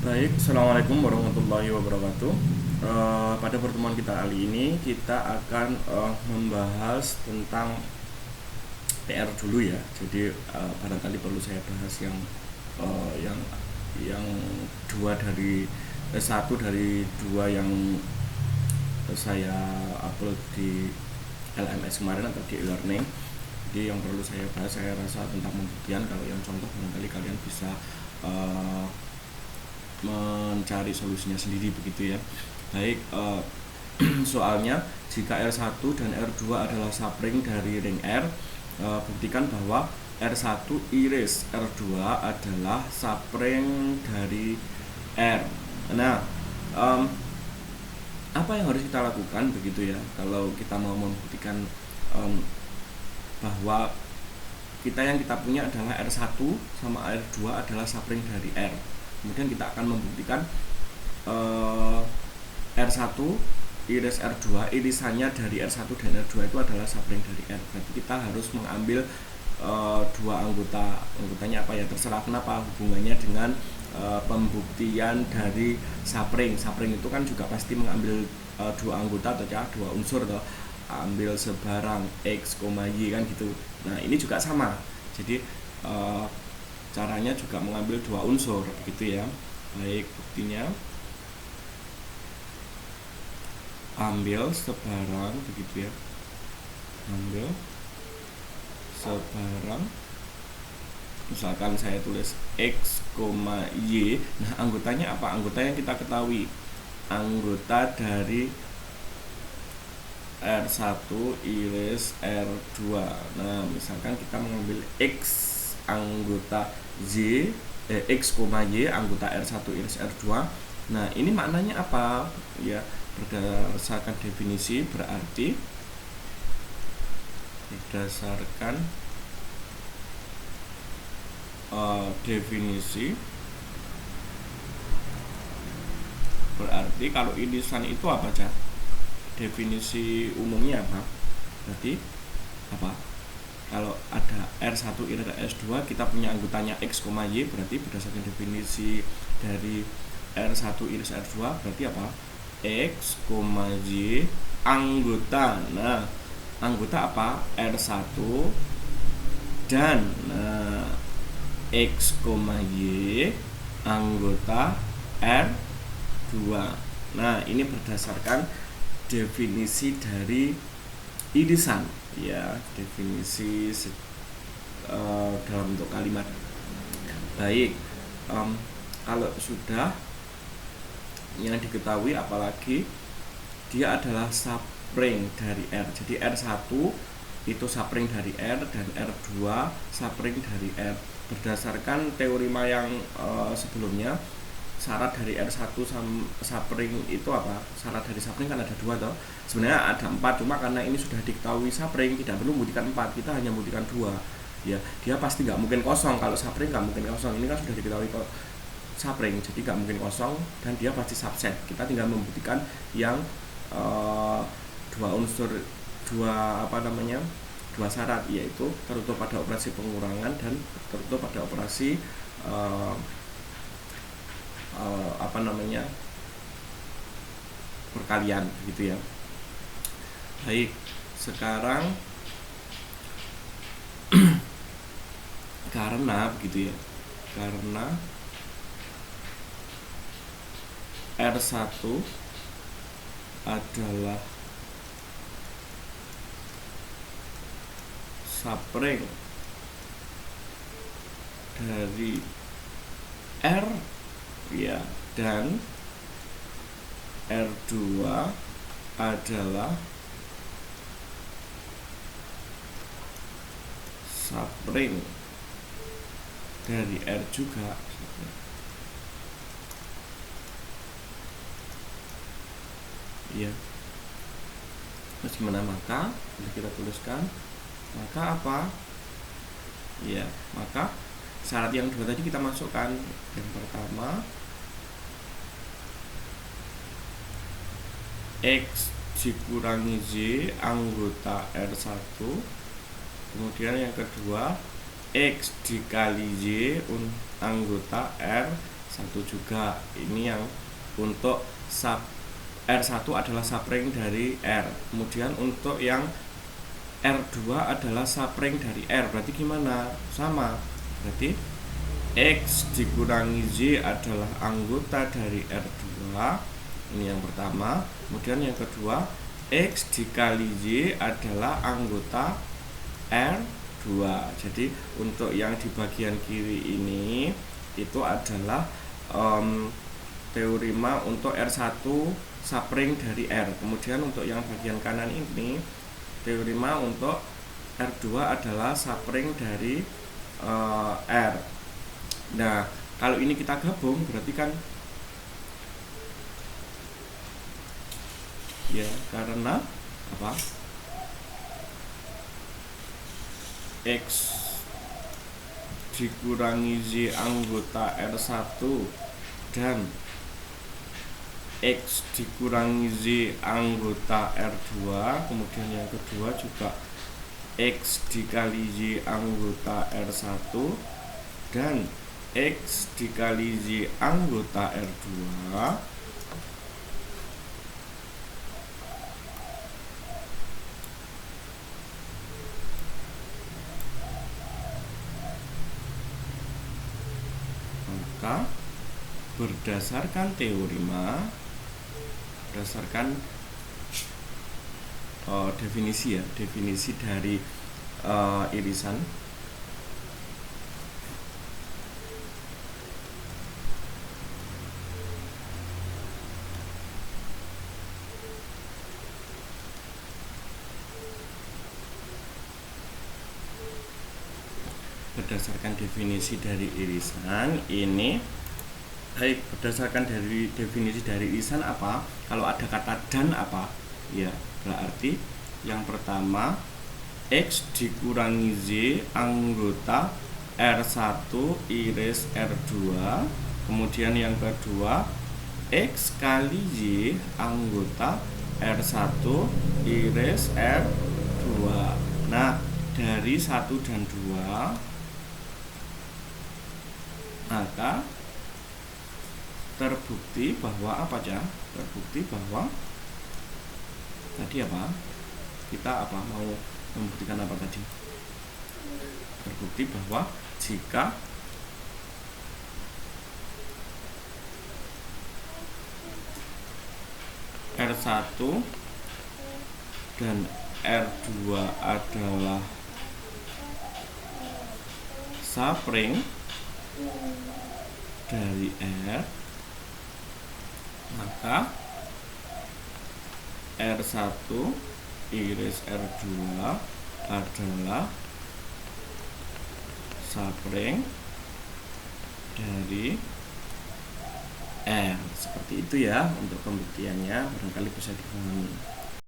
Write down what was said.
Baik, Assalamualaikum warahmatullahi wabarakatuh. Pada pertemuan kita kali ini kita akan membahas tentang PR dulu ya. Jadi barangkali perlu saya bahas uh, yang yang dua dari satu dari dua yang saya upload di LMS kemarin atau di e-learning. Jadi yang perlu saya bahas saya rasa tentang pembuktian. Kalau yang contoh barangkali kalian bisa uh, mencari solusinya sendiri begitu ya. Baik, soalnya jika R1 dan R2 adalah sapring dari ring R, buktikan bahwa R1 iris R2 adalah sapring dari R. Nah, apa yang harus kita lakukan begitu ya kalau kita mau membuktikan bahwa kita punya adalah R1 sama R2 adalah sapring dari R. Kemudian kita akan membuktikan R1 iris R2 irisannya dari R1 dan R2 itu adalah sapring dari R. Berarti kita harus mengambil dua anggotanya apa ya, terserah kenapa hubungannya dengan pembuktian dari sapring itu kan juga pasti mengambil dua anggota atau dua unsur toh, ambil sebarang X, Y kan gitu. Nah ini juga sama, jadi caranya juga mengambil dua unsur begitu ya. Baik, buktinya ambil sebarang begitu ya, ambil sebarang, misalkan saya tulis X, Y. Nah anggotanya apa? Anggota yang kita ketahui, anggota dari R1 iris R2. Nah misalkan kita mengambil X anggota X, Y anggota R1 iris R2. Nah ini maknanya apa ya? Berdasarkan definisi berarti berdasarkan definisi berarti kalau irisan itu apa aja? Definisi umumnya apa? Berarti apa? Kalau ada R1 iris R2 kita punya anggotanya X, Y, berarti berdasarkan definisi dari R1 iris R2 berarti apa? X, Y anggota. Nah anggota apa? R1 dan X, Y anggota R2. Nah ini berdasarkan definisi dari irisan ya, definisi dalam bentuk kalimat. Baik, kalau sudah yang diketahui, apalagi dia adalah sapring dari R. Jadi R1 itu sapring dari R dan R2 sapring dari R. Berdasarkan teorema yang sebelumnya, syarat dari R1 sapring itu apa? Syarat dari sapring kan ada dua toh. Sebenarnya ada 4, cuma karena ini sudah diketahui sapring tidak perlu membuktikan 4, kita hanya membuktikan 2 ya. Dia pasti nggak mungkin kosong, kalau sapring nggak mungkin kosong, ini kan sudah diketahui kok sapring, jadi nggak mungkin kosong dan dia pasti subset. Kita tinggal membuktikan yang dua unsur, dua syarat, yaitu tertutup pada operasi pengurangan dan tertutup pada operasi perkalian gitu ya. Baik, sekarang karena begitu ya, karena R1 adalah sapring dari R ya, dan R2 adalah sapring dari R juga ya. Terus gimana? Maka kita tuliskan, maka apa ya, maka syarat yang dua tadi kita masukkan. Yang pertama X dikurangi Z anggota R1, kemudian yang kedua X dikali Y anggota R1. satu juga. Ini yang untuk R1 adalah subring dari R. Kemudian untuk yang R2 adalah subring dari R. Berarti gimana? Sama. Berarti X dikurangi Z adalah anggota dari R2. Ini yang pertama. Kemudian yang kedua, X dikali Y adalah anggota R2. Jadi untuk yang di bagian kiri ini itu adalah teorema untuk R1 subring dari R. Kemudian untuk yang bagian kanan ini teorema untuk R2 adalah subring dari R. Nah, kalau ini kita gabung berarti kan ya, karena apa? X dikurangi Y anggota R1 dan X dikurangi Z anggota R2. Kemudian yang kedua juga X dikali Y anggota R1 dan X dikali Z anggota R2. Maka berdasarkan teorema, berdasarkan definisi ya, definisi dari irisan, berdasarkan definisi dari irisan ini, baik, berdasarkan dari definisi dari irisan apa? Kalau ada kata dan apa? Ya, berarti yang pertama X dikurangi Z anggota R1 iris R2. Kemudian yang kedua X kali Y anggota R1 iris R2. Nah, dari 1 dan 2 maka terbukti bahwa apa aja? Terbukti bahwa tadi apa? Kita apa mau membuktikan apa tadi? Terbukti bahwa jika R1 dan R2 adalah subring dari R, maka R1 iris R2 adalah subring dari R. Seperti itu ya untuk pembuktiannya, barangkali bisa dipahami.